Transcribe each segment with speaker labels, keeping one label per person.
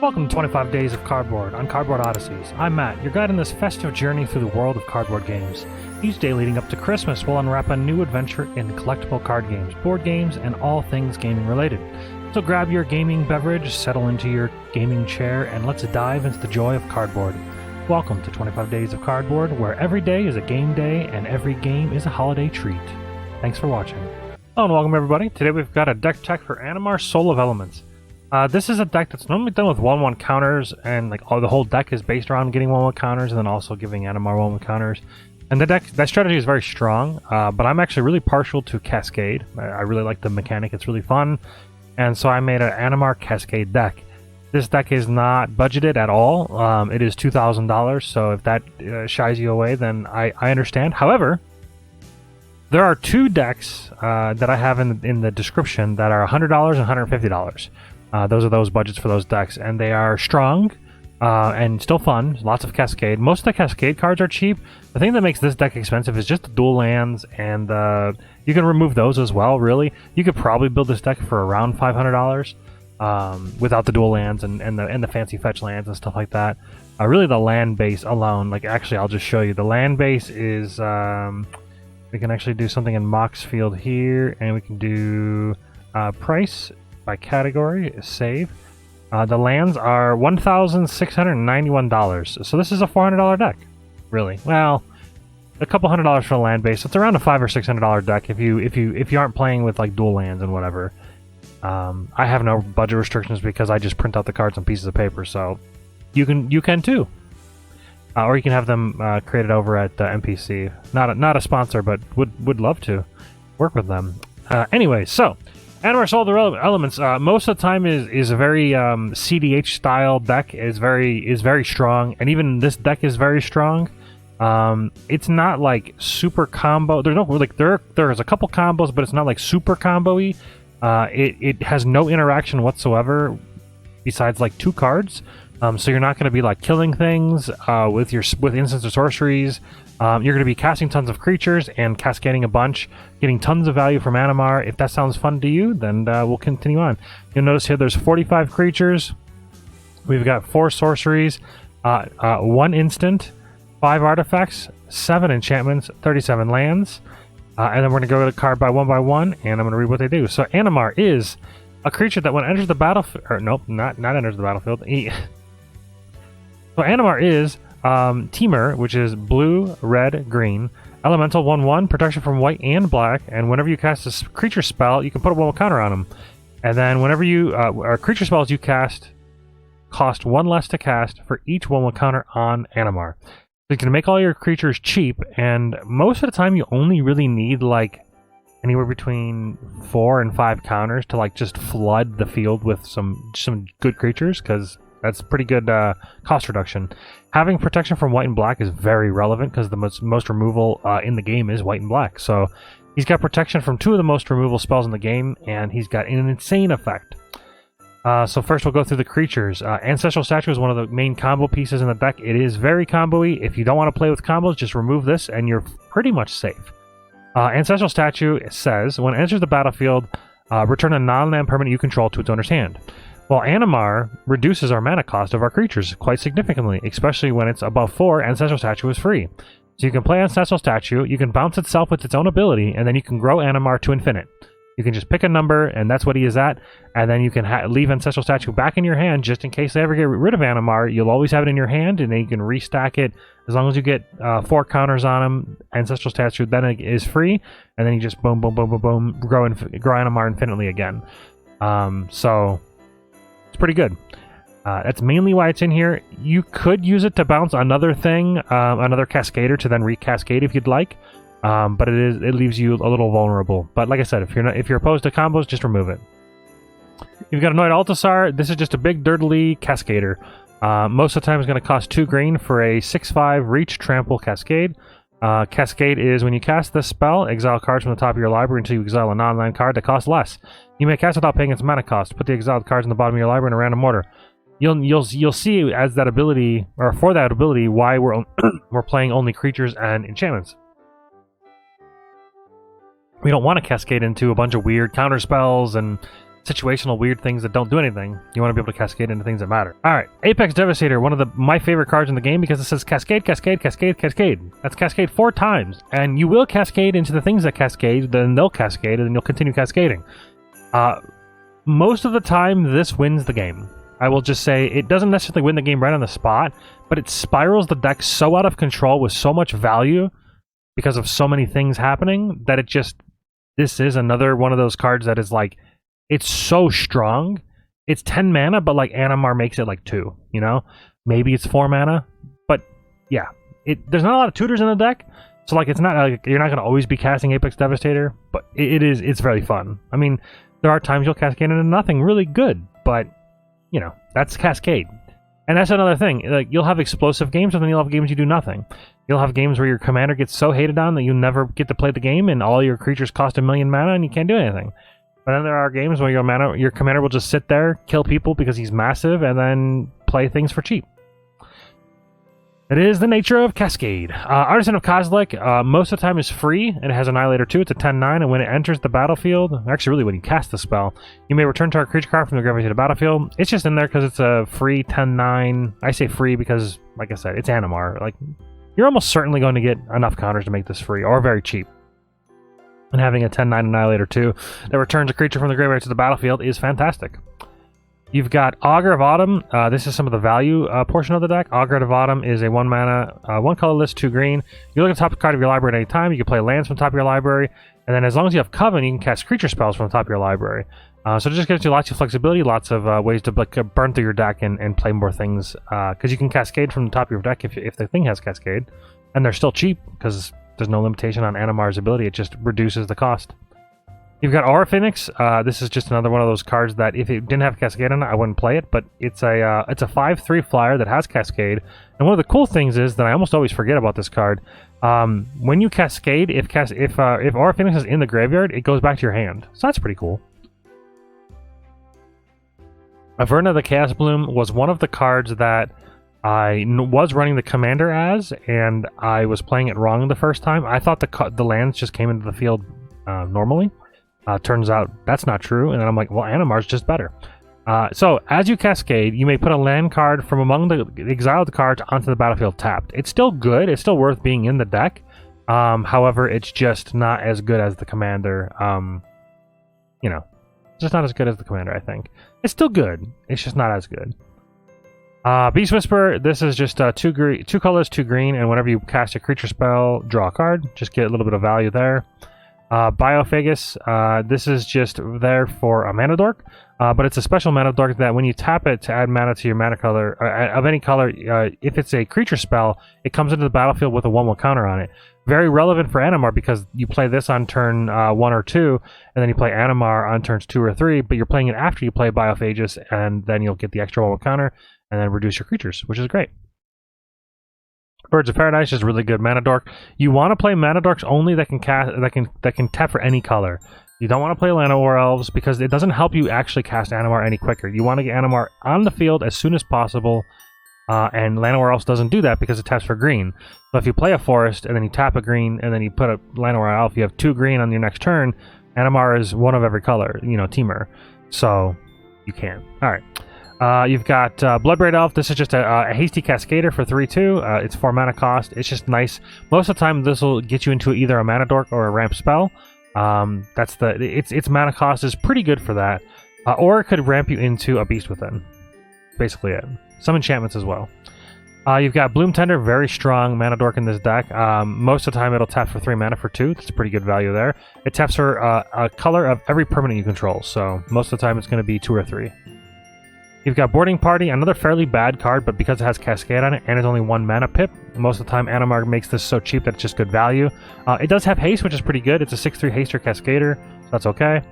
Speaker 1: Welcome to 25 Days of Cardboard on Cardboard Odysseys. I'm Matt, your guide on this festive journey through the world of cardboard games. Each day leading up to Christmas will unwrap a new adventure in collectible card games, board games, and all things gaming related. So grab your gaming beverage, settle into your gaming chair, and let's dive into the joy of cardboard. Welcome to 25 Days of Cardboard, where every day is a game day and every game is a holiday treat. Thanks for watching. Hello and welcome everybody. Today we've got a deck check for Animar Soul of Elements. This is a deck that's normally done with 1/1 counters, and the whole deck is based around getting 1/1 counters and then also giving Animar 1/1 counters. And that strategy is very strong, but I'm actually really partial to Cascade. I really like the mechanic, it's really fun. And so I made an Animar Cascade deck. This deck is not budgeted at all. It is $2,000, so if that shies you away, then I understand. However, there are two decks that I have in the description that are $100 and $150. Those are those budgets for those decks, and they are strong and still fun. Lots of Cascade. Most of the Cascade cards are cheap. The thing that makes this deck expensive is just the dual lands, and you can remove those as well, really. You could probably build this deck for around $500 without the dual lands and the fancy fetch lands and stuff like that. Really, the land base alone, actually, I'll just show you. The land base is... we can actually do something in Mox Field here, and we can do price by category, save. The lands are $1,691, so this is a $400 deck, really. Well, a couple $100 for the land base. It's around a $500 or $600 deck if you aren't playing with dual lands and whatever. I have no budget restrictions because I just print out the cards on pieces of paper, so you can too. Or you can have them created over at NPC. Not a sponsor, but would love to work with them. Anyway, so Animar Soul of Elements. Most of the time is a very CDH style deck. is very strong, and even this deck is very strong. It's not super combo. There's no there's a couple combos, but it's not super combo-y. It has no interaction whatsoever besides two cards. So you're not going to be killing things with instants or sorceries. You're going to be casting tons of creatures and cascading a bunch, getting tons of value from Animar. If that sounds fun to you, then we'll continue on. You'll notice here there's 45 creatures. We've got 4 sorceries, 1 instant, 5 artifacts, 7 enchantments, 37 lands. And then we're going to go to card by one, and I'm going to read what they do. So Animar is a creature that when it enters the battlefield... Or nope, not enters the battlefield. So Animar is Temur, which is blue, red, green. Elemental 1/1, protection from white and black. And whenever you cast a creature spell, you can put a 1/1 counter on them. And then whenever you creature spells you cast cost 1 less to cast for each 1/1 counter on Animar. So you can make all your creatures cheap, and most of the time you only really need anywhere between 4 and 5 counters to just flood the field with some good creatures, because that's pretty good cost reduction. Having protection from white and black is very relevant because the most removal in the game is white and black. So he's got protection from 2 of the most removal spells in the game, and he's got an insane effect. So first we'll go through the creatures. Ancestral Statue is one of the main combo pieces in the deck. It is very combo-y. If you don't want to play with combos, just remove this and you're pretty much safe. Ancestral Statue says, when it enters the battlefield, return a non-land permanent you control to its owner's hand. Well, Animar reduces our mana cost of our creatures quite significantly, especially when it's above 4, Ancestral Statue is free. So you can play Ancestral Statue, you can bounce itself with its own ability, and then you can grow Animar to infinite. You can just pick a number, and that's what he is at, and then you can leave Ancestral Statue back in your hand just in case they ever get rid of Animar. You'll always have it in your hand, and then you can restack it. As long as you get 4 counters on him, Ancestral Statue then it is free, and then you just boom, boom, boom, boom, boom, grow Animar infinitely again. So... it's pretty good. That's mainly why it's in here. You could use it to bounce another thing, another Cascader to then recascade if you'd like, but it leaves you a little vulnerable. But like I said, if you're opposed to combos, just remove it. You've got Annoyed Altasar. This is just a big dirtily Cascader. Most of the time, it's going to cost 2 green for a 6/5 reach trample Cascade. Cascade is when you cast this spell, exile cards from the top of your library until you exile a non-land card that costs less. You may cast without paying its mana cost. Put the exiled cards in the bottom of your library in a random order. You'll see as that ability, or for that ability, why we're playing only creatures and enchantments. We don't want to cascade into a bunch of weird counter spells and situational weird things that don't do anything. You want to be able to cascade into things that matter. All right, Apex Devastator, one of my favorite cards in the game because it says Cascade, Cascade, Cascade, Cascade. That's Cascade 4 times, and you will cascade into the things that cascade, then they'll cascade, and then you'll continue cascading. Most of the time, this wins the game. I will just say it doesn't necessarily win the game right on the spot, but it spirals the deck so out of control with so much value because of so many things happening that this is another one of those cards that is like, it's so strong. It's 10 mana, but like Animar makes it like 2, you know? Maybe it's 4 mana, but yeah. There's not a lot of tutors in the deck, so like it's not like you're not going to always be casting Apex Devastator, but it's very fun. I mean, there are times you'll cascade into nothing really good, but you know, that's Cascade. And that's another thing. Like, you'll have explosive games, and then you'll have games you do nothing. You'll have games where your commander gets so hated on that you never get to play the game, and all your creatures cost 1,000,000 mana, and you can't do anything. But then there are games where your commander will just sit there, kill people because he's massive, and then play things for cheap. It is the nature of Cascade. Artisan of Kozilek, most of the time is free, and it has Annihilator 2. It's a 10/9, and when it enters the battlefield, actually really when you cast the spell, you may return target creature card from the graveyard to the battlefield. It's just in there because it's a free 10/9. I say free because, like I said, it's Animar. Like, you're almost certainly going to get enough counters to make this free, or very cheap. And having a 10/9 Annihilator 2 that returns a creature from the graveyard to the battlefield is fantastic. You've got Augur of Autumn. This is some of the value portion of the deck. Augur of Autumn is a 1 mana, 1 colorless, 2 green. You look at the top card of your library at any time. You can play lands from the top of your library. And then as long as you have Coven, you can cast creature spells from the top of your library. So it just gives you lots of flexibility, lots of ways to like, burn through your deck and play more things. Because you can cascade from the top of your deck if the thing has Cascade. And they're still cheap because there's no limitation on Animar's ability. It just reduces the cost. You've got Aura Phoenix. This is just another one of those cards that if it didn't have Cascade on it, I wouldn't play it. But it's a 5/3 flyer that has Cascade. And one of the cool things is that I almost always forget about this card. When you Cascade, if Aura Phoenix is in the graveyard, it goes back to your hand. So that's pretty cool. Averna the Chaos Bloom was one of the cards that I was running the commander as, and I was playing it wrong the first time. I thought the lands just came into the field normally. Turns out that's not true, and then I'm like, well, Animar's just better. So, as you cascade, you may put a land card from among the exiled cards onto the battlefield tapped. It's still good, it's still worth being in the deck, however, it's just not as good as the commander. You know, just not as good as the commander, I think. It's still good, it's just not as good. Beast Whisper, this is just 2 colors, 2 green, and whenever you cast a creature spell, draw a card. Just get a little bit of value there. Biophagus, this is just there for a mana dork, but it's a special mana dork that when you tap it to add mana to your mana color, of any color, if it's a creature spell, it comes into the battlefield with a 1/1 counter on it. Very relevant for Animar because you play this on turn 1 or 2, and then you play Animar on turns 2 or 3, but you're playing it after you play Biophagus, and then you'll get the extra 1/1 counter, and then reduce your creatures, which is great. Birds of Paradise is really good mana dork. You want to play mana dorks only that can cast that can tap for any color. You don't want to play Llanowar Elves because it doesn't help you actually cast Animar any quicker. You want to get Animar on the field as soon as possible, and Llanowar Elves doesn't do that because it taps for green. So if you play a forest and then you tap a green and then you put a Llanowar Elf, you have 2 green on your next turn. Animar is one of every color, you know, Teamer. So you can. All right. You've got Bloodbraid Elf. This is just a hasty Cascader for 3/2. It's 4 mana cost. It's just nice. Most of the time, this will get you into either a mana dork or a ramp spell. Its mana cost is pretty good for that. Or it could ramp you into a Beast Within. Basically it. Some enchantments as well. You've got Bloom Tender, very strong mana dork in this deck. Most of the time, it'll tap for 3 mana for 2. That's pretty good value there. It taps for a color of every permanent you control. So most of the time, it's going to be 2 or 3. You've got Boarding Party, another fairly bad card, but because it has Cascade on it and it's only 1 mana pip, most of the time Animar makes this so cheap that it's just good value. It does have haste, which is pretty good. It's a 6/3 haster Cascader, so that's okay.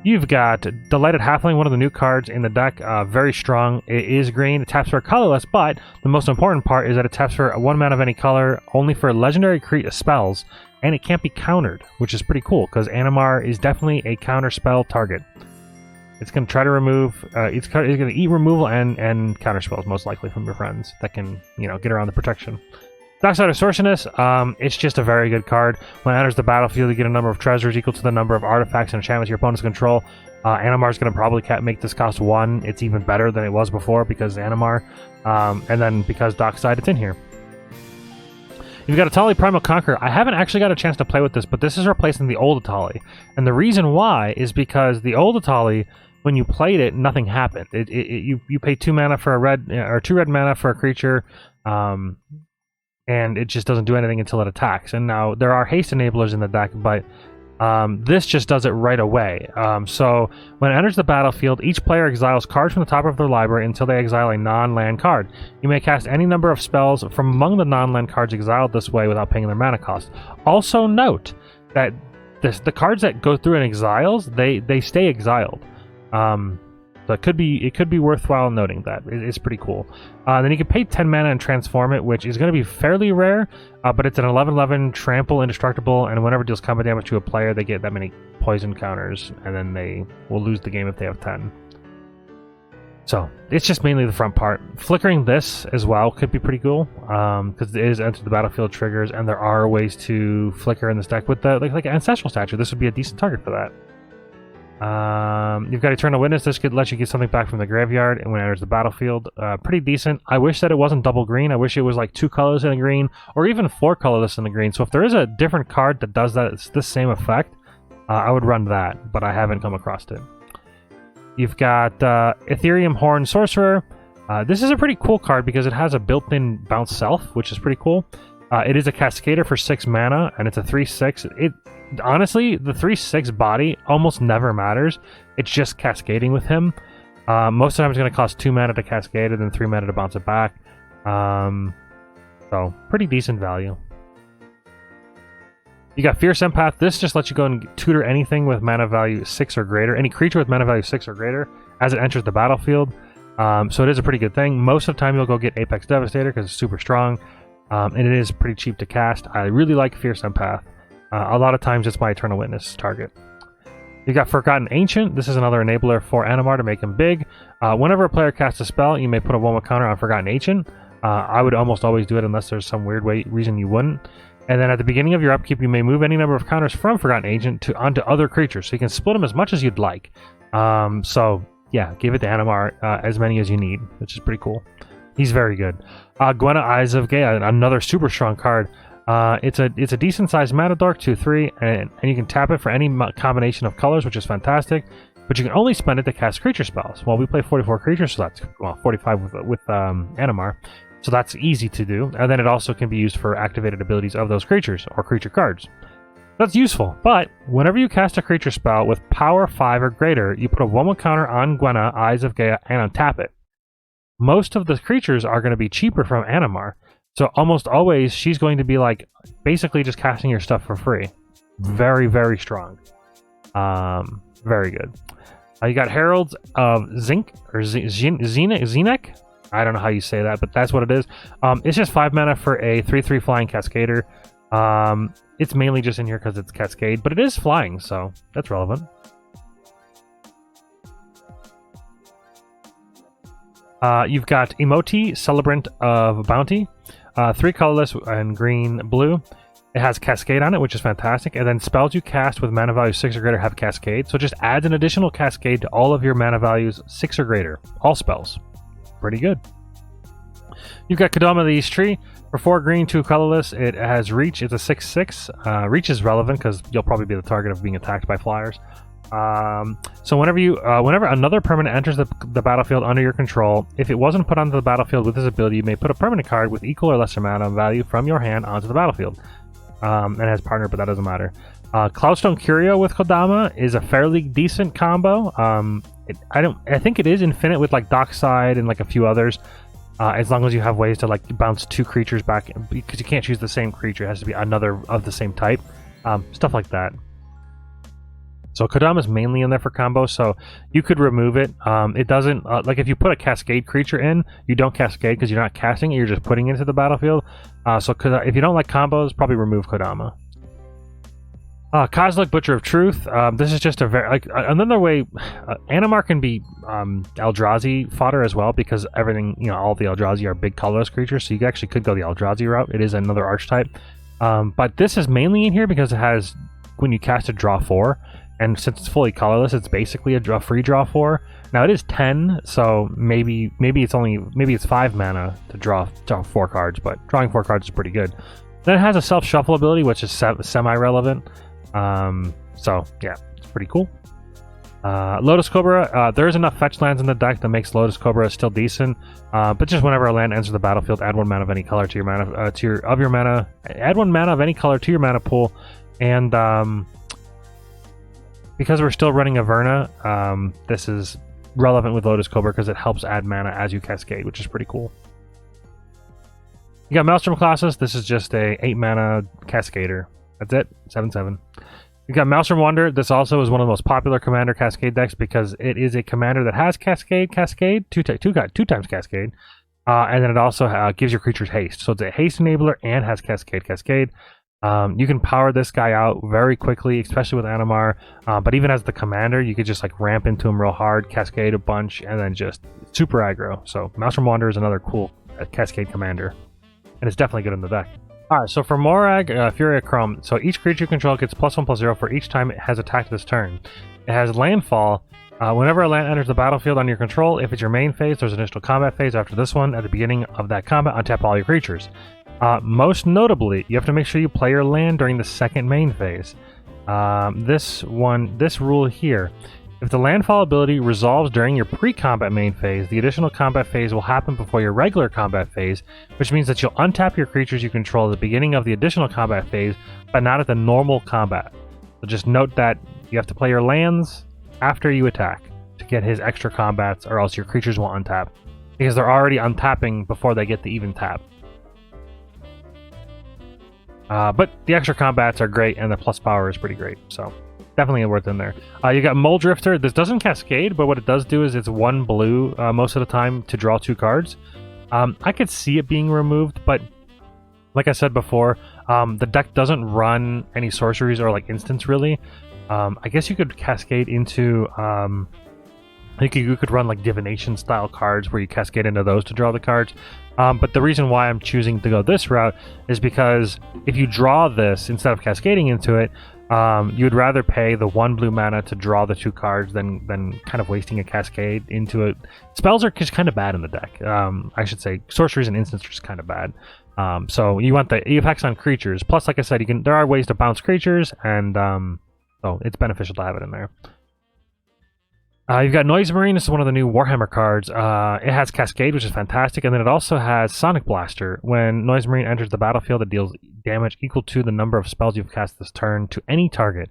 Speaker 1: You've got Delighted Halfling, one of the new cards in the deck, very strong. It is green, it taps for colorless, but the most important part is that it taps for 1 mana of any color, only for legendary spells, and it can't be countered, which is pretty cool, because Animar is definitely a counter spell target. It's going to try to remove, it's going to eat removal and counter spells, most likely, from your friends that can, you know, get around the protection. Dockside Extortionist, it's just a very good card. When it enters the battlefield, you get a number of treasures equal to the number of artifacts and enchantments your opponents control. Animar is going to probably make this cost 1. It's even better than it was before because Animar. And then because Dockside, it's in here. You've got Atali Primal Conqueror. I haven't actually got a chance to play with this, but this is replacing the old Atali. And the reason why is because the old Atali, when you played it, nothing happened. You pay 2 mana for a red, or 2 red mana for a creature, and it just doesn't do anything until it attacks. And now there are haste enablers in the deck, but this just does it right away. So when it enters the battlefield, each player exiles cards from the top of their library until they exile a non-land card. You may cast any number of spells from among the non-land cards exiled this way without paying their mana cost. Also note that the cards that go through in exiles, they stay exiled. So it could be worthwhile noting that. It's pretty cool. Then you can pay 10 mana and transform it, which is going to be fairly rare, but it's an 11/11 trample indestructible, and whenever it deals combat damage to a player, they get that many poison counters, and then they will lose the game if they have 10. So it's just mainly the front part. Flickering this as well could be pretty cool, because it is enter the battlefield triggers, and there are ways to flicker in this deck with the like Ancestral Statue. This would be a decent target for that. You've got Eternal Witness. This could let you get something back from the graveyard and when it enters the battlefield. Pretty decent. I wish that it wasn't double green. I wish it was like 2 colors in the green, or even 4 colorless in the green. So if there is a different card that does that, it's this same effect, I would run that, but I haven't come across it. You've got Ethereum Horn Sorcerer. This is a pretty cool card because it has a built-in bounce self, which is pretty cool. It is a Cascader for 6 mana, and it's a 3/6. Honestly, the 3/6 body almost never matters. It's just cascading with him. Most of the time it's going to cost 2 mana to cascade and then 3 mana to bounce it back. So, pretty decent value. You got Fierce Empath. This just lets you go and tutor anything with mana value 6 or greater. Any creature with mana value 6 or greater as it enters the battlefield. So it is a pretty good thing. Most of the time you'll go get Apex Devastator because it's super strong. And it is pretty cheap to cast. I really like Fierce Empath. A lot of times it's my Eternal Witness target. You got Forgotten Ancient. This is another enabler for Animar to make him big. Whenever a player casts a spell, you may put a 1/1 counter on Forgotten Ancient. I would almost always do it unless there's some weird reason you wouldn't. And then at the beginning of your upkeep, you may move any number of counters from Forgotten Ancient onto other creatures. So you can split them as much as you'd like. So yeah, give it to Animar as many as you need, which is pretty cool. He's very good. Gwenna, Eyes of Gaia, another super strong card. It's a decent sized mana dork, 2/3, and you can tap it for any combination of colors, which is fantastic. But you can only spend it to cast creature spells. Well, we play 44 creatures, so that's 45 with Animar, so that's easy to do. And then it also can be used for activated abilities of those creatures or creature cards. That's useful. But whenever you cast a creature spell with power 5 or greater, you put a 1/1 counter on Gwenna, Eyes of Gaia, and untap it. Most of the creatures are going to be cheaper from Animar. So almost always, she's going to be like basically just casting your stuff for free. Very, very strong. Very good. You got Heralds of Zinc, or Zenek? I don't know how you say that, but that's what it is. It's just 5 mana for a 3/3 flying Cascader. It's mainly just in here because it's Cascade, but it is flying, so that's relevant. You've got Emoti, Celebrant of Bounty. 3 colorless and green, blue. It has Cascade on it, which is fantastic. And then spells you cast with mana value 6 or greater have Cascade. So it just adds an additional Cascade to all of your mana values 6 or greater. All spells. Pretty good. You've got Kodama the East Tree. For 4 green, 2 colorless. It has Reach. It's a 6/6. Reach is relevant because you'll probably be the target of being attacked by flyers. So whenever another permanent enters the battlefield under your control, if it wasn't put onto the battlefield with this ability, you may put a permanent card with equal or lesser mana value from your hand onto the battlefield. And it has partner, but that doesn't matter. Cloudstone Curio with Kodama is a fairly decent combo. I think it is infinite with like Dockside and like a few others. As long as you have ways to like bounce 2 creatures back, because you can't choose the same creature, it has to be another of the same type. Stuff like that. So Kodama is mainly in there for combos, so you could remove it. It doesn't, like if you put a Cascade creature in, you don't Cascade because you're not casting it, you're just putting it into the battlefield. So if you don't like combos, probably remove Kodama. Cosmic Butcher of Truth. This is just a very another way. Animar can be Eldrazi fodder as well because everything, all the Eldrazi are big colorless creatures, so you actually could go the Eldrazi route. It is another archetype, but this is mainly in here because it has, when you cast it, draw 4, and since it's fully colorless, it's basically a free draw 4. Now it is 10, so maybe it's 5 mana to draw 4 cards, but drawing 4 cards is pretty good. Then it has a self shuffle ability, which is semi-relevant. So yeah, it's pretty cool. Lotus Cobra, there's enough fetch lands in the deck that makes Lotus Cobra still decent. But just whenever a land enters the battlefield, add 1 mana of any color to your mana add 1 mana of any color to your mana pool. And because we're still running Averna, this is relevant with Lotus Cobra because it helps add mana as you cascade, which is pretty cool. You got Maelstrom Colossus. This is just a 8 mana Cascader. That's it, 7/7. You got Maelstrom Wonder. This also is one of the most popular Commander Cascade decks because it is a commander that has Cascade, two times Cascade, and then it also gives your creatures haste. So it's a haste enabler and has Cascade. You can power this guy out very quickly, especially with Animar. But even as the commander, you could just like ramp into him real hard, Cascade a bunch, and then just super aggro. So Maelstrom Wonder is another cool Cascade commander, and it's definitely good in the deck. Alright, so for Morag, Furia Chrome, so each creature you control gets +1/+0 for each time it has attacked this turn. It has Landfall. Whenever a land enters the battlefield under your control, if it's your main phase, there's an initial combat phase after this one. At the beginning of that combat, untap all your creatures. Most notably, you have to make sure you play your land during the second main phase. This rule here. If the landfall ability resolves during your pre-combat main phase, the additional combat phase will happen before your regular combat phase, which means that you'll untap your creatures you control at the beginning of the additional combat phase, but not at the normal combat. So just note that you have to play your lands after you attack to get his extra combats, or else your creatures won't untap, because they're already untapping before they get the even tap. But the extra combats are great, and the plus power is pretty great, so definitely worth in there. You got Mole Drifter. This doesn't cascade, but what it does do is it's 1 blue most of the time to draw 2 cards. I could see it being removed, but like I said before, the deck doesn't run any sorceries or like instants really. I guess you could cascade into... I think you could run like divination style cards where you cascade into those to draw the cards. But the reason why I'm choosing to go this route is because if you draw this instead of cascading into it, you would rather pay the 1 blue mana to draw the 2 cards than kind of wasting a cascade into it. Spells are just kind of bad in the deck. I should say sorceries and instants are just kind of bad. So you want the effects on creatures. Plus, like I said, there are ways to bounce creatures, and so it's beneficial to have it in there. You've got Noise Marine. This is one of the new Warhammer cards. It has Cascade, which is fantastic, and then it also has Sonic Blaster. When Noise Marine enters the battlefield, it deals damage equal to the number of spells you've cast this turn to any target.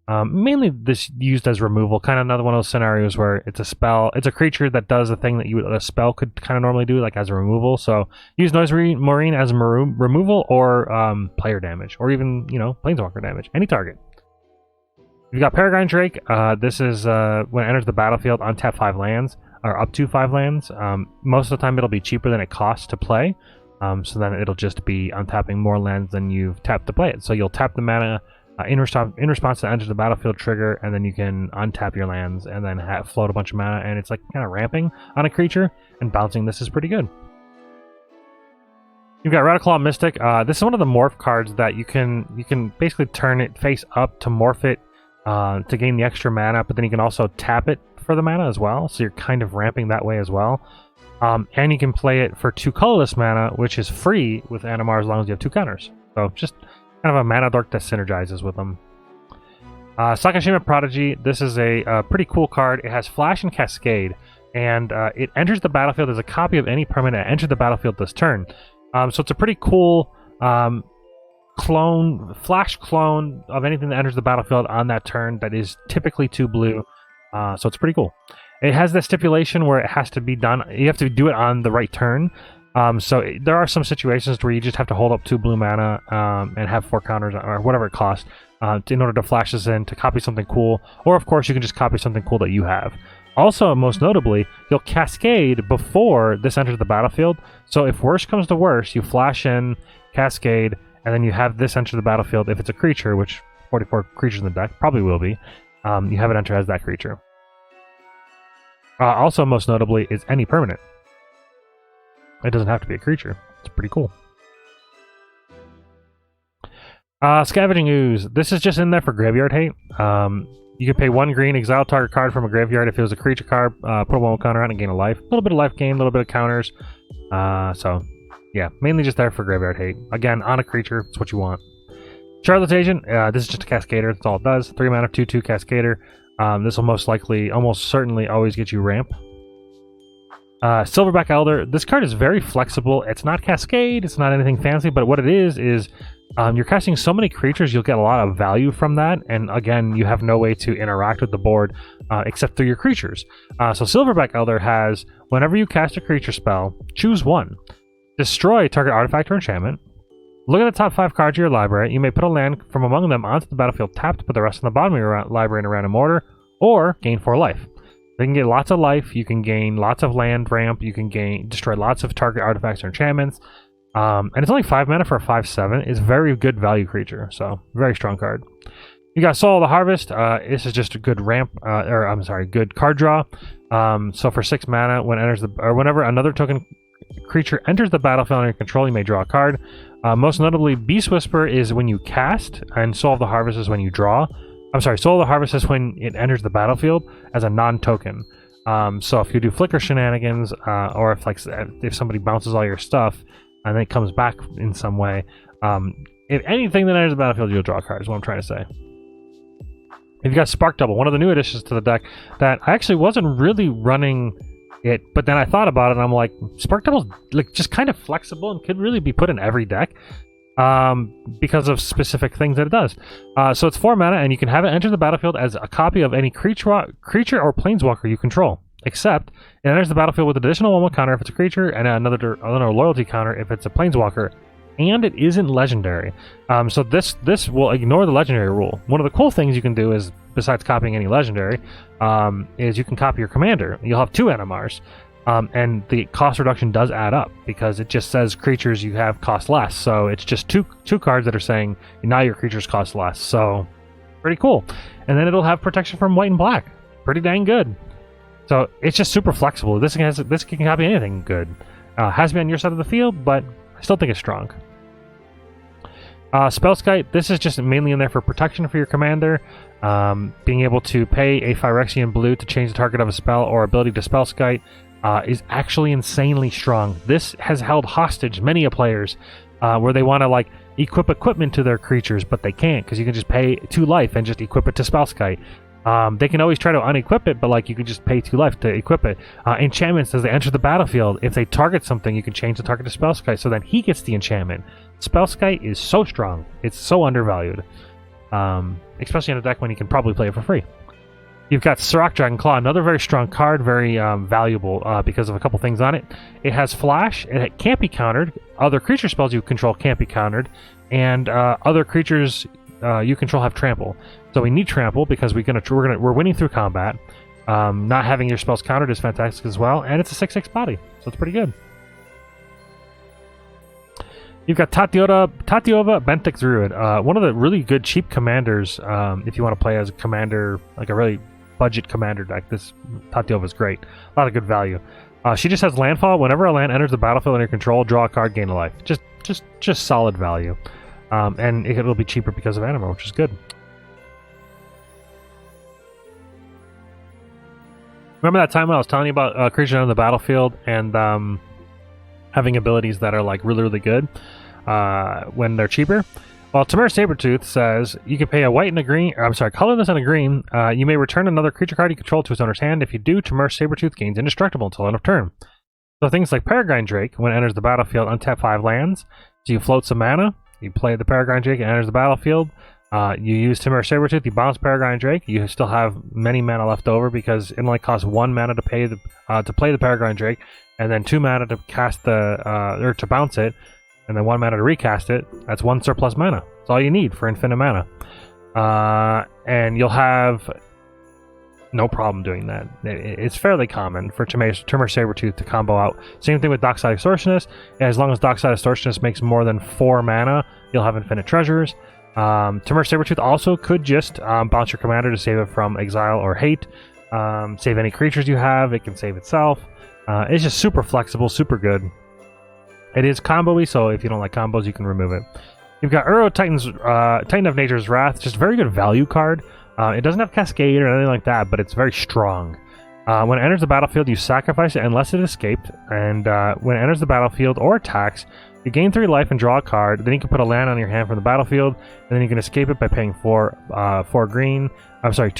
Speaker 1: Mainly this used as removal, kind of another one of those scenarios where it's a spell, it's a creature that does a thing that a spell could kind of normally do, like as a removal. So use Noise Marine as removal or player damage, or even, planeswalker damage, any target. You've got Peregrine Drake. This is when it enters the battlefield, untap 5 lands, or up to 5 lands. Most of the time it'll be cheaper than it costs to play, so then it'll just be untapping more lands than you've tapped to play it. So you'll tap the mana in response to enter the battlefield trigger, and then you can untap your lands and then float a bunch of mana, and it's like kind of ramping on a creature, and bouncing this is pretty good. You've got Radiclaw Mystic. This is one of the morph cards that you can basically turn it face up to morph it to gain the extra mana, but then you can also tap it for the mana as well, so you're kind of ramping that way as well. And you can play it for 2 colorless mana, which is free with Animar as long as you have 2 counters. So just kind of a mana dork that synergizes with them. Sakashima Prodigy. This is a pretty cool card. It has Flash and Cascade, and it enters the battlefield as a copy of any permanent that entered the battlefield this turn. So it's a pretty cool flash clone of anything that enters the battlefield on that turn that is typically 2 blue. So it's pretty cool. It has the stipulation where it has to be done, you have to do it on the right turn. So there are some situations where you just have to hold up 2 blue mana and have 4 counters or whatever it costs in order to flash this in to copy something cool. Or of course you can just copy something cool that you have. Also, most notably, you'll cascade before this enters the battlefield. So if worst comes to worst, you flash in, cascade, and then you have this enter the battlefield if it's a creature, which 44 creatures in the deck. Probably will be. You have it enter as that creature. Also, most notably, is any permanent. It doesn't have to be a creature. It's pretty cool. Scavenging Ooze. This is just in there for graveyard hate. You can pay 1 green, exile target card from a graveyard. If it was a creature card, put a 1 counter on it and gain a life. A little bit of life gain, a little bit of counters. So, yeah, mainly just there for graveyard hate. Again, on a creature, it's what you want. Charlotte's Agent. This is just a Cascader. That's all it does. 3 mana, 2/2 Cascader. This will most likely, almost certainly, always get you ramp. Silverback Elder. This card is very flexible. It's not Cascade. It's not anything fancy, but what it is you're casting so many creatures, you'll get a lot of value from that. And again, you have no way to interact with the board except through your creatures. So Silverback Elder has, whenever you cast a creature spell, choose 1. Destroy target artifact or enchantment. Look at the top 5 cards of your library. You may put a land from among them onto the battlefield tapped, put the rest on the bottom of your library in a random order, or gain 4 life. You can get lots of life, you can gain lots of land ramp, you can destroy lots of target artifacts or enchantments. And it's only 5 mana for a 5/7. It's a very good value creature, so very strong card. You got Soul of the Harvest. This is just a good ramp, good card draw. So for 6 mana, whenever another token creature enters the battlefield under your control, you may draw a card. Most notably, Beast Whisper is when you cast, and Soul of the Harvest is when you draw. Soul of the Harvest is when it enters the battlefield as a non-token. So if you do Flicker shenanigans, or if somebody bounces all your stuff, and then it comes back in some way, if anything that enters the battlefield, you'll draw a card, is what I'm trying to say. If you got Spark Double, one of the new additions to the deck that I actually wasn't really running it, but then I thought about it and I'm like, Spark Double's like just kind of flexible and could really be put in every deck because of specific things that it does. So it's 4 mana and you can have it enter the battlefield as a copy of any creature or planeswalker you control, except it enters the battlefield with an additional 1/1 counter if it's a creature and another loyalty counter if it's a planeswalker, and it isn't legendary. So this will ignore the legendary rule. One of the cool things you can do is, besides copying any legendary, is you can copy your commander. You'll have 2 Animars, and the cost reduction does add up because it just says creatures you have cost less. So it's just two cards that are saying now your creatures cost less. So pretty cool. And then it'll have protection from white and black. Pretty dang good. So it's just super flexible. This can copy anything good. Has to be on your side of the field, but I still think it's strong. Spellskite, this is just mainly in there for protection for your commander. Being able to pay a Phyrexian blue to change the target of a spell or ability to Spellskite is actually insanely strong. This has held hostage many players where they want to equip equipment to their creatures, but they can't because you can just pay 2 life and just equip it to Spellskite. They can always try to unequip it, but you can just pay 2 life to equip it. Enchantments, as they enter the battlefield, if they target something, you can change the target to Spellskite, so then he gets the enchantment. Spellskite is so strong. It's so undervalued. Especially in a deck when you can probably play it for free. You've got Sirach Dragonclaw, another very strong card, very valuable because of a couple things on it. It has Flash, it can't be countered, other creature spells you control can't be countered, and other creatures you control have Trample. So we need Trample because we're winning through combat. Not having your spells countered is fantastic as well, and it's a 6/6 body, so it's pretty good. You've got Tatiova Benthic Druid, one of the really good cheap commanders if you want to play as a commander, like a really budget commander deck. This Tatiova is great. A lot of good value. She just has landfall. Whenever a land enters the battlefield under your control, draw a card, gain a life. Just solid value. And it'll be cheaper because of Animar, which is good. Remember that time when I was telling you about creatures on the battlefield and having abilities that are really, really good when they're cheaper? Well, Tamara Sabertooth says you can pay a white and a green, colorless and a green. You may return another creature card you control to its owner's hand. If you do, Tamara Sabertooth gains indestructible until end of turn. So things like Peregrine Drake, when it enters the battlefield, untap 5 lands. So you float some mana, you play the Peregrine Drake, it enters the battlefield. You use Tamara Sabertooth, you bounce Peregrine Drake. You still have many mana left over because it only costs 1 mana to play the Peregrine Drake, and then 2 mana to cast to bounce it, and then 1 mana to recast it. That's 1 surplus mana. That's all you need for infinite mana. And you'll have no problem doing that. It's fairly common for Tamara Sabertooth to combo out. Same thing with Dockside Extortionist. As long as Dockside Extortionist makes more than 4 mana, you'll have infinite treasures. Timur Sabretooth also could just bounce your commander to save it from exile or hate. Save any creatures you have. It can save itself. It's just super flexible, super good. It is combo-y, so if you don't like combos, you can remove it. You've got Uro Titan of Nature's Wrath, just a very good value card. It doesn't have Cascade or anything like that, but it's very strong. When it enters the battlefield, you sacrifice it unless it escaped, and when it enters the battlefield or attacks, you gain 3 life and draw a card. Then you can put a land on your hand from the battlefield, and then you can escape it by paying 2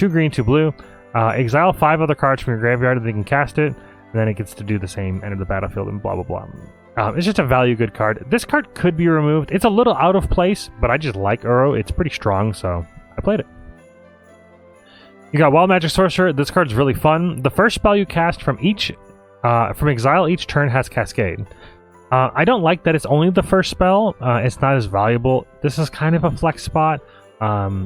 Speaker 1: green, 2 blue. Exile 5 other cards from your graveyard, and then you can cast it, and then it gets to do the same, enter the battlefield, and blah blah blah. It's just a value good card. This card could be removed. It's a little out of place, but I just like Uro. It's pretty strong, so I played it. You got Wild Magic Sorcerer. This card's really fun. The first spell you cast from exile each turn has Cascade. I don't like that it's only the first spell. It's not as valuable. This is kind of a flex spot.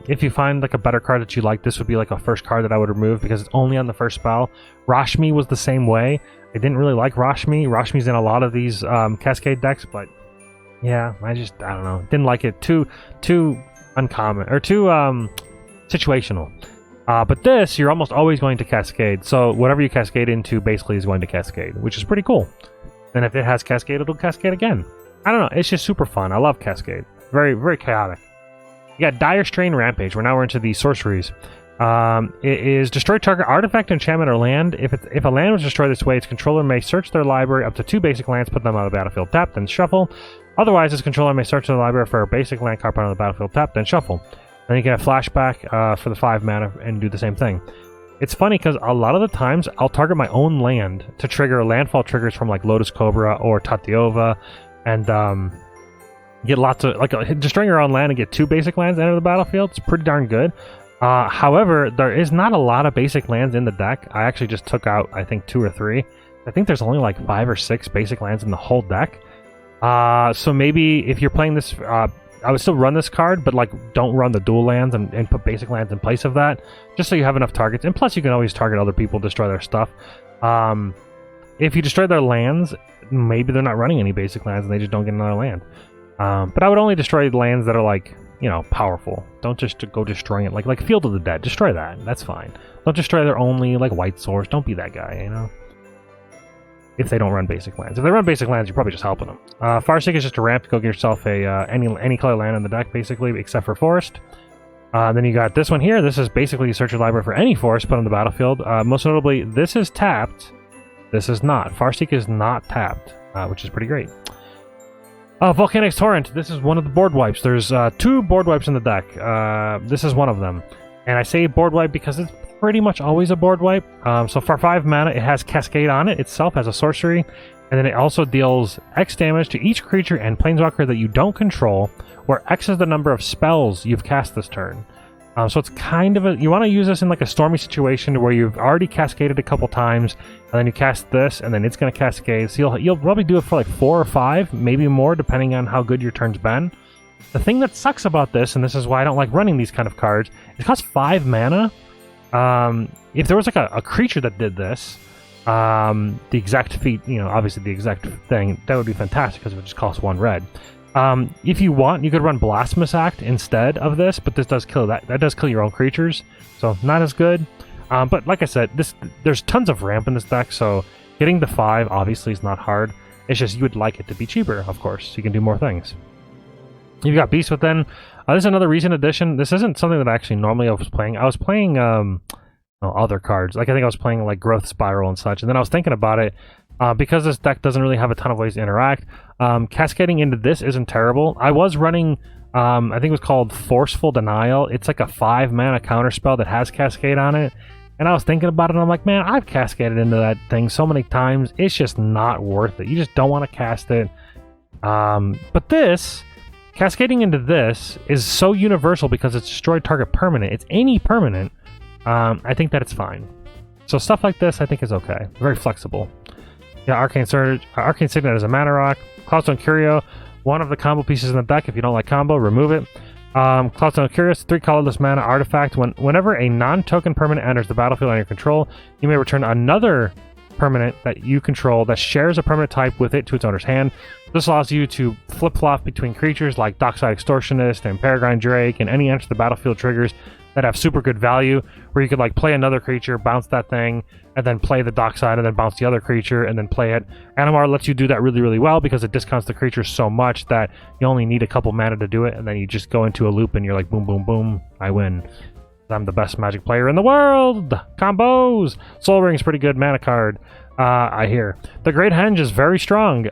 Speaker 1: If you find like a better card that you like, this would be like a first card that I would remove because it's only on the first spell. Rashmi was the same way. I didn't really like Rashmi. Rashmi's in a lot of these Cascade decks, but yeah, I don't know. Didn't like it. Too uncommon or too situational. But this, you're almost always going to Cascade. So whatever you Cascade into basically is going to Cascade, which is pretty cool. And if it has Cascade, it'll Cascade again. I don't know. It's just super fun. I love Cascade. Very, very chaotic. You got Dire Strain Rampage. We're into the sorceries. It is destroy target artifact, enchantment, or land. If a land was destroyed this way, its controller may search their library up to 2 basic lands, put them on the battlefield, tap, then shuffle. Otherwise, its controller may search their library for a basic land card on the battlefield, tap, then shuffle. Then you can have flashback for the 5 mana and do the same thing. It's funny because a lot of the times I'll target my own land to trigger landfall triggers from like Lotus Cobra or Tatiova, and get lots of destroying your own land and get 2 basic lands enter the battlefield. It's pretty darn good. However, there is not a lot of basic lands in the deck. I actually just took out, I think, 2 or 3. I think there's only like 5 or 6 basic lands in the whole deck. So maybe if you're playing this, I would still run this card, but like don't run the dual lands and put basic lands in place of that, just so you have enough targets. And plus, you can always target other people, destroy their stuff. If you destroy their lands, maybe they're not running any basic lands and they just don't get another land. But I would only destroy lands that are like, powerful. Don't just go destroying it like Field of the Dead. Destroy that. That's fine. Don't destroy their only like white source. Don't be that guy, If they don't run basic lands. If they run basic lands, you're probably just helping them. Farseek is just a ramp to go get yourself a any color land in the deck, basically, except for forest. Then you got this one here. This is basically you search your library for any forest put on the battlefield. Most notably, this is tapped. This is not. Farseek is not tapped, which is pretty great. Volcanic Torrent. This is one of the board wipes. There's 2 board wipes in the deck. This is one of them. And I say board wipe because it's pretty much always a board wipe. So for 5 mana, it has Cascade on it itself as a sorcery. And then it also deals X damage to each creature and planeswalker that you don't control, where X is the number of spells you've cast this turn. So it's kind of you want to use this in like a stormy situation where you've already cascaded a couple times, and then you cast this, and then it's going to cascade. So you'll probably do it for like 4 or 5, maybe more, depending on how good your turn's been. The thing that sucks about this, and this is why I don't like running these kind of cards, it costs 5 mana. If there was like a creature that did this, the exact feat, obviously the exact thing, that would be fantastic because it would just cost 1 red. If you want, you could run Blasphemous Act instead of this, but this does kill that does kill your own creatures, so not as good. But like I said, there's tons of ramp in this deck, so getting the 5 obviously is not hard. It's just you would like it to be cheaper, of course, so you can do more things. You've got Beast Within. This is another recent addition. This isn't something that actually normally I was playing. I was playing other cards. Like I think I was playing like Growth Spiral and such, and then I was thinking about it. Because this deck doesn't really have a ton of ways to interact, cascading into this isn't terrible. I was running, I think it was called Forceful Denial. It's like a 5 mana counterspell that has Cascade on it. And I was thinking about it, and I'm like, man, I've cascaded into that thing so many times. It's just not worth it. You just don't want to cast it. But this, cascading into this, is so universal because it's destroyed target permanent. It's any permanent. I think that it's fine. So stuff like this, I think, is okay. Very flexible. Yeah, Arcane Signet is a mana rock. Cloudstone Curio, one of the combo pieces in the deck. If you don't like combo, remove it. Cloudstone Curio is 3 colorless mana artifact. Whenever a non-token permanent enters the battlefield on your control, you may return another permanent that you control that shares a permanent type with it to its owner's hand. This allows you to flip-flop between creatures like Dockside Extortionist and Peregrine Drake and any enter the battlefield triggers that have super good value, where you could like play another creature, bounce that thing, and then play the Dockside and then bounce the other creature and then play it. Animar lets you do that really, really well because it discounts the creature so much that you only need a couple mana to do it, and then you just go into a loop and you're like boom, boom, boom, I win. I'm the best Magic player in the world! Combos! Soul Ring's pretty good mana card, I hear. The Great Henge is very strong,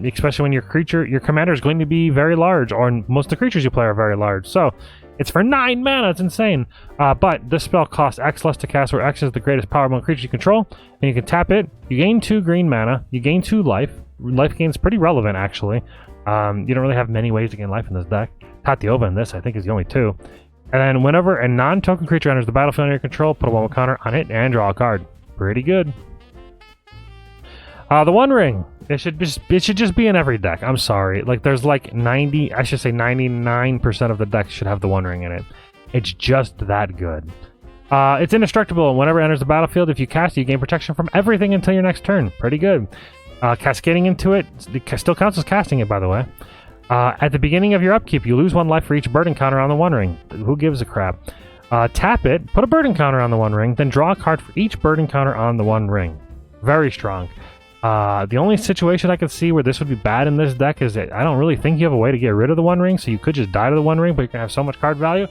Speaker 1: especially when your commander is going to be very large, or most of the creatures you play are very large. So, it's for 9 mana, it's insane. But this spell costs X less to cast, where X is the greatest power among creatures you control, and you can tap it. You gain 2 green mana, you gain 2 life. Life gain's pretty relevant, actually. You don't really have many ways to gain life in this deck. Tatiova in this, I think, is the only 2. And then whenever a non-token creature enters the battlefield under your control, put a 1/1 counter on it and draw a card. Pretty good. The One Ring. It should just be in every deck. I'm sorry. Like, there's like 99% of the decks should have the One Ring in it. It's just that good. It's indestructible, and whenever it enters the battlefield, if you cast it, you gain protection from everything until your next turn. Pretty good. Cascading into it still counts as casting it, by the way. At the beginning of your upkeep, you lose 1 life for each burden counter on the One Ring. Who gives a crap? Tap it, put a burden counter on the One Ring, then draw a card for each burden counter on the One Ring. Very strong. The only situation I could see where this would be bad in this deck is that I don't really think you have a way to get rid of the One Ring, so you could just die to the One Ring, but you're going to have so much card value.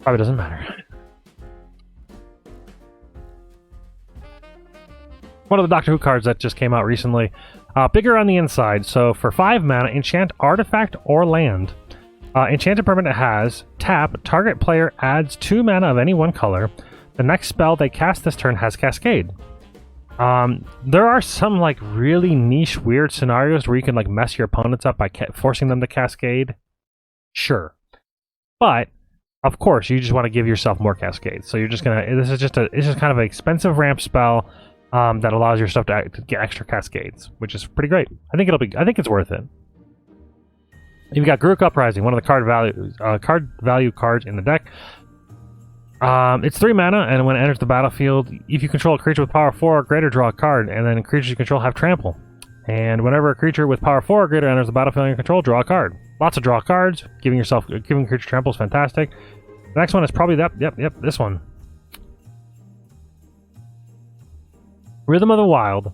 Speaker 1: Probably doesn't matter. One of the Doctor Who cards that just came out recently. Bigger on the inside, so for 5 mana, enchant artifact or land. Enchanted permanent has tap, target player adds 2 mana of any one color. The next spell they cast this turn has Cascade. There are some like really niche, weird scenarios where you can like mess your opponents up by forcing them to Cascade. Sure. But, of course, you just want to give yourself more Cascades. So you're just gonna, it's just kind of an expensive ramp spell. That allows your stuff to get extra Cascades, which is pretty great. I think it's worth it. You've got Garruk Uprising, one of the card value cards in the deck. It's 3 mana, and when it enters the battlefield, if you control a creature with power 4 or greater, draw a card, and then creatures you control have trample. And whenever a creature with power 4 or greater enters the battlefield under your control, draw a card. Lots of draw cards. Giving creature trample is fantastic. The next one is probably this one. Rhythm of the Wild,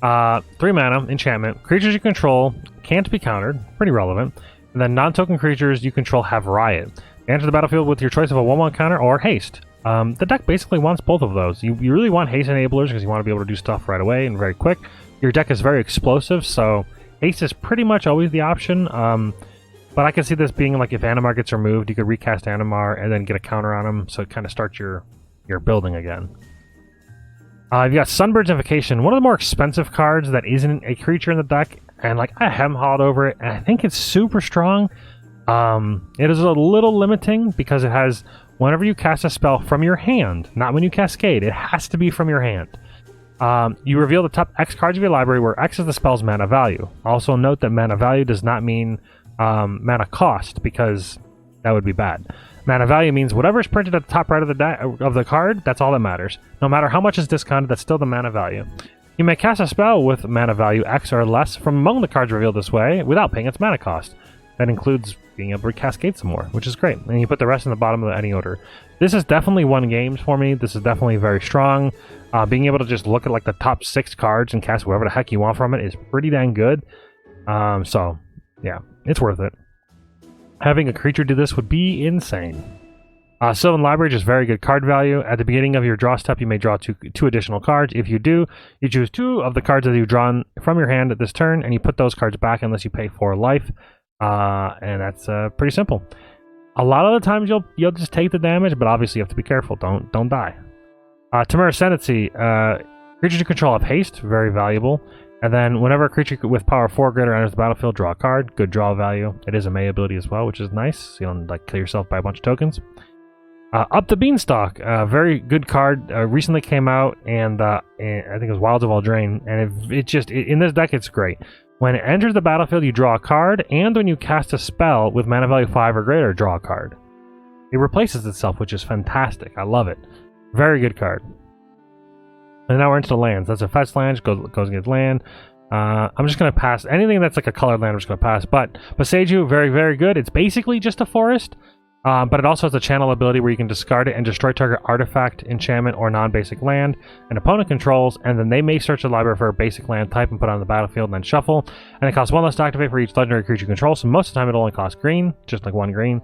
Speaker 1: 3 mana, enchantment. Creatures you control can't be countered, pretty relevant. And then non-token creatures you control have Riot. They enter the battlefield with your choice of a 1/1 counter or haste. The deck basically wants both of those. You really want haste enablers because you want to be able to do stuff right away and very quick. Your deck is very explosive, so haste is pretty much always the option. But I can see this being like if Animar gets removed, you could recast Animar and then get a counter on him, so it kind of starts your building again. You've got Sunbird's Invocation, one of the more expensive cards that isn't a creature in the deck, and like I hem-hawed over it, and I think it's super strong. It is a little limiting because it has, whenever you cast a spell from your hand, not when you cascade, it has to be from your hand. You reveal the top X cards of your library where X is the spell's mana value. Also note that mana value does not mean mana cost, because that would be bad. Mana value means whatever is printed at the top right of the card, that's all that matters. No matter how much is discounted, that's still the mana value. You may cast a spell with mana value X or less from among the cards revealed this way without paying its mana cost. That includes being able to cascade some more, which is great. And you put the rest in the bottom of any order. This is definitely won games for me. This is definitely very strong. Being able to just look at like the top 6 cards and cast whatever the heck you want from it is pretty dang good. So, yeah, it's worth it. Having a creature do this would be insane. Sylvan Library is very good card value. At the beginning of your draw step, you may draw two additional cards. If you do, you choose 2 of the cards that you've drawn from your hand at this turn, and you put those cards back unless you pay 4 life. And that's pretty simple. A lot of the times you'll just take the damage, but obviously you have to be careful. Don't die. Tamara Ascendancy, creatures you control have haste, very valuable. And then whenever a creature with power 4 or greater enters the battlefield, draw a card. Good draw value. It is a May ability as well, which is nice. So you don't like kill yourself by a bunch of tokens. Up the Beanstalk, very good card. Recently came out, and I think it was Wilds of Eldraine. And in this deck, it's great. When it enters the battlefield, you draw a card, and when you cast a spell with mana value 5 or greater, draw a card. It replaces itself, which is fantastic. I love it. Very good card. And now we're into the lands. That's a fetch land, goes against land. I'm just going to pass anything that's like a colored land. I'm just going to pass. But Boseiju, very, very good. It's basically just a forest, but it also has a channel ability where you can discard it and destroy target artifact, enchantment, or non-basic land an opponent controls, and then they may search the library for a basic land type and put it on the battlefield and then shuffle. And it costs 1 less to activate for each legendary creature you control, so most of the time it'll only cost green, just like 1 green.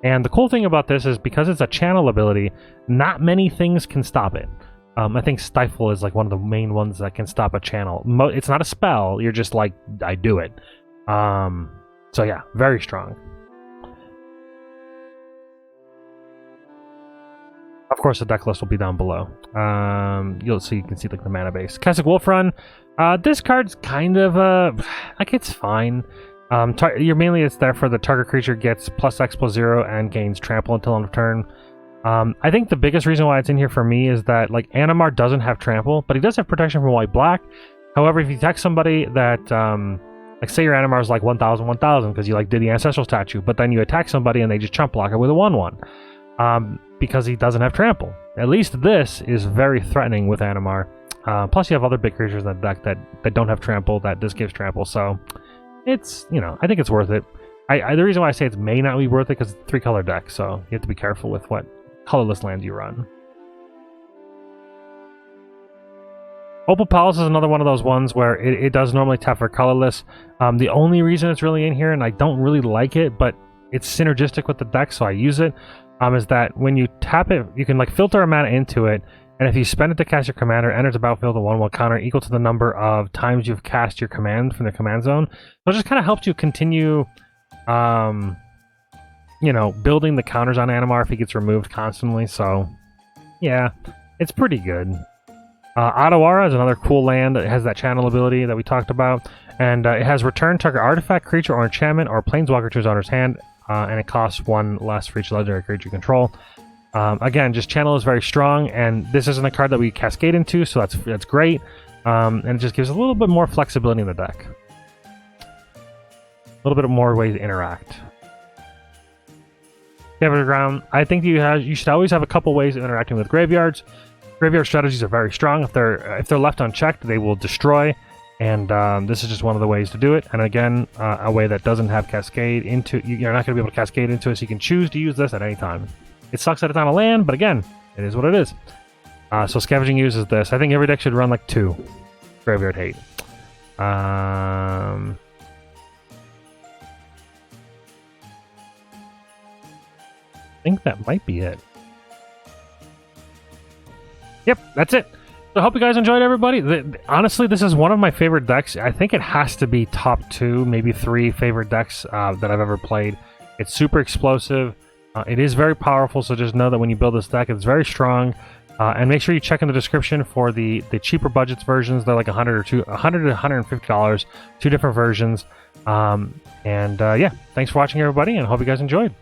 Speaker 1: And the cool thing about this is because it's a channel ability, not many things can stop it. I think Stifle is like one of the main ones that can stop a channel. It's not a spell, you're just like, I do it. So yeah, very strong. Of course, the deck list will be down below. You can see like the mana base. Cascade Wolf Run. This card's kind of like it's fine. It's there for the target creature gets +X/+0 and gains trample until end of turn. I think the biggest reason why it's in here for me is that like Animar doesn't have trample, but he does have protection from white-black. However, if you attack somebody that like say your Animar is like 1000 because you like did the ancestral statue, but then you attack somebody and they just chump block it with a 1/1 because he doesn't have trample. At least this is very threatening with Animar. Plus you have other big creatures in the deck that don't have trample that this gives trample, so it's, I think it's worth it. The reason why I say it may not be worth it because it's a 3-color deck, so you have to be careful with what colorless lands you run. Opal Palace is another one of those ones where it does normally tap for colorless. The only reason it's really in here, and I don't really like it, but it's synergistic with the deck, so I use it, is that when you tap it, you can like filter a mana into it, and if you spend it to cast your commander, enters a battlefield with a 1/1 counter equal to the number of times you've cast your command from the command zone. So it just kind of helps you continue building the counters on Animar if he gets removed constantly, so yeah, it's pretty good. Adawara is another cool land that has that channel ability that we talked about, and it has return target artifact, creature, or enchantment, or planeswalker to his owner's hand, and it costs 1 less for each legendary creature you control. Again, just channel is very strong, and this isn't a card that we cascade into, so that's great, and it just gives a little bit more flexibility in the deck. A little bit more ways to interact. Graveyard Ground. I think you should always have a couple ways of interacting with graveyards. Graveyard strategies are very strong. If they're left unchecked, they will destroy, and this is just one of the ways to do it. And again, a way that doesn't have Cascade into. You're not going to be able to Cascade into it, so you can choose to use this at any time. It sucks that it's on a land, but again, it is what it is. So Scavenging uses this. I think every deck should run like 2 Graveyard Hate. I think that might be it. Yep, that's it. So I hope you guys enjoyed, everybody. Honestly, this is one of my favorite decks. I think it has to be top 2, maybe 3 favorite decks that I've ever played. It's super explosive. It is very powerful, so just know that when you build this deck, it's very strong. And make sure you check in the description for the cheaper budgets versions. They're like $100 to $150, 2 different versions. Yeah, thanks for watching, everybody, and I hope you guys enjoyed.